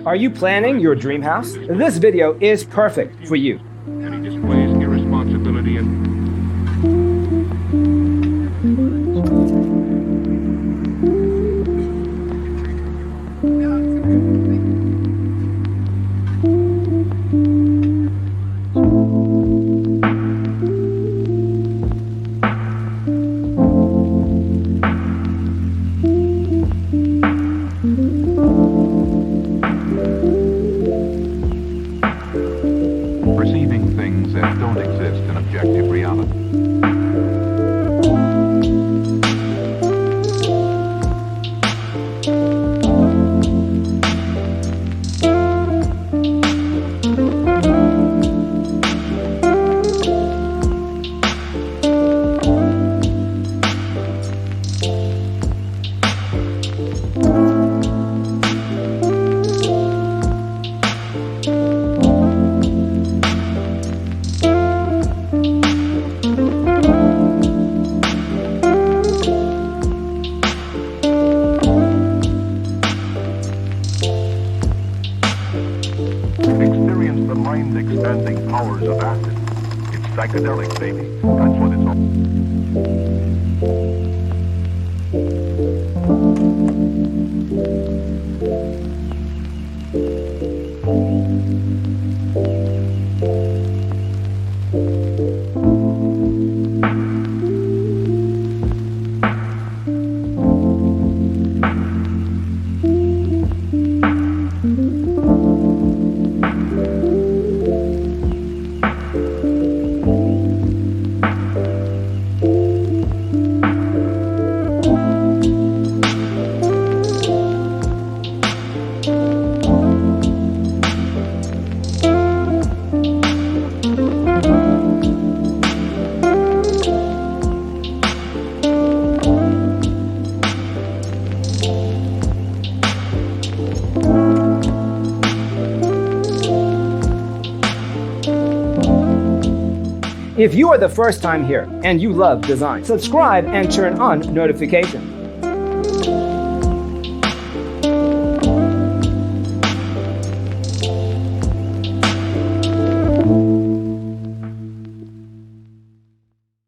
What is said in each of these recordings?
Are you planning your dream house? This video is perfect for you. And he displays irresponsibility and perceiving things that don't exist in objective reality. Experience the mind-expanding powers of acid. It's psychedelic, baby. That's what it's all. If you are the first time here and you love design, subscribe and turn on notifications.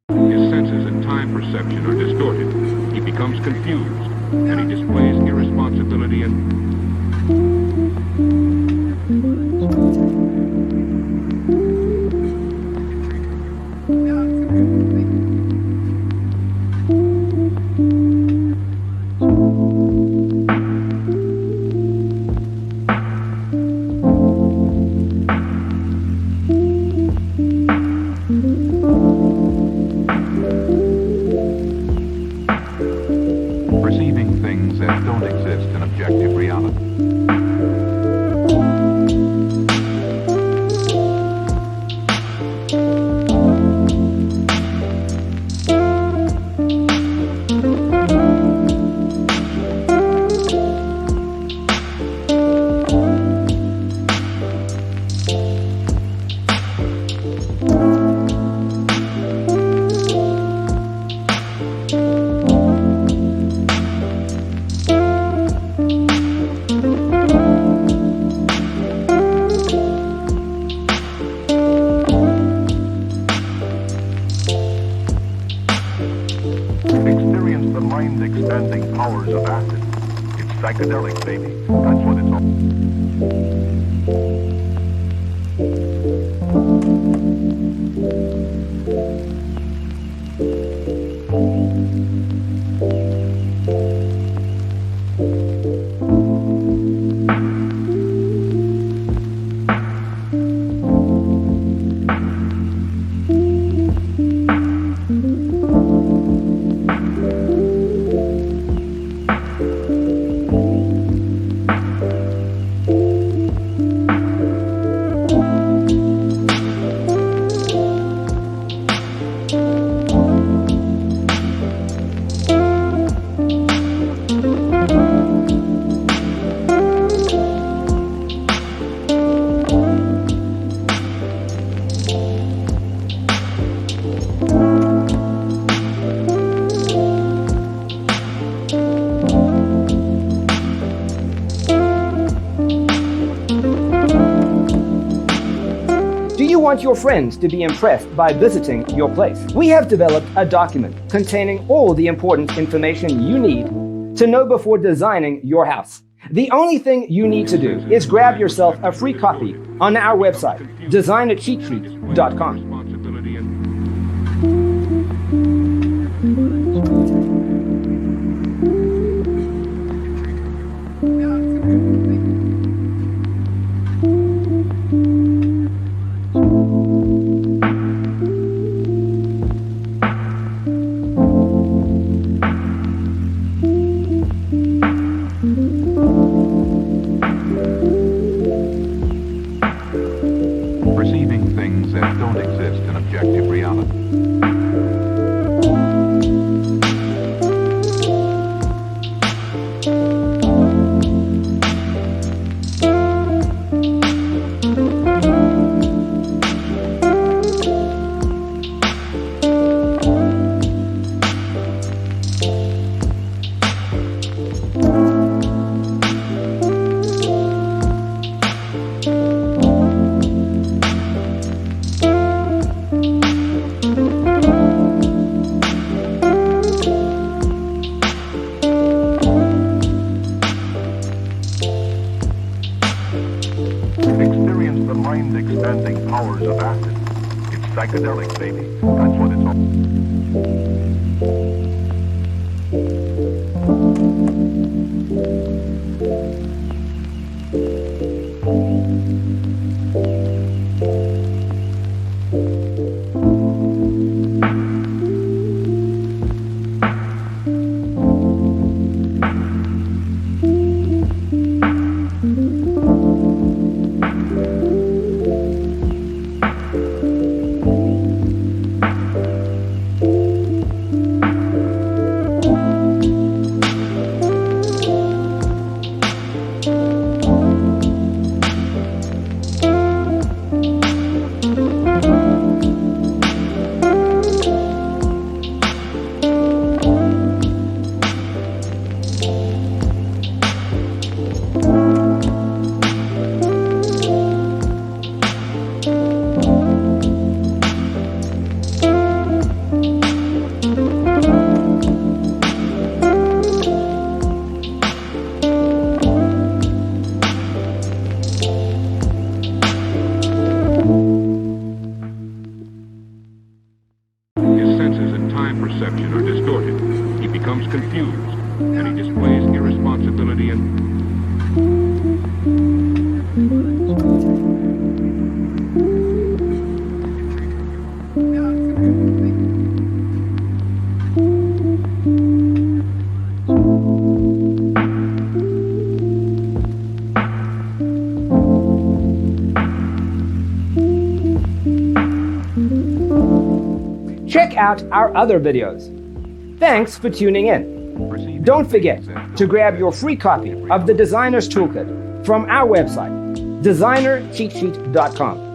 His senses and time perception are distorted. He becomes confused, and he displays irresponsibility and perceiving things that don't exist in objective reality. Experience the mind-expanding powers of acid. It's psychedelic, baby. That's what it's all. want your friends to be impressed by visiting your place. We have developed a document containing all the important information you need to know before designing your house. The only thing you need to do is grab yourself a free copy on our website, designercheatsheet.com. Perceiving things that don't exist in objective reality. Experience the mind-expanding powers of acid. It's psychedelic, baby. That's what it's all. His senses and time perception are distorted. He becomes confused, and he displays irresponsibility and... Check out our other videos. Thanks for tuning in. Don't forget to grab your free copy of the Designer's Toolkit from our website, designercheatsheet.com.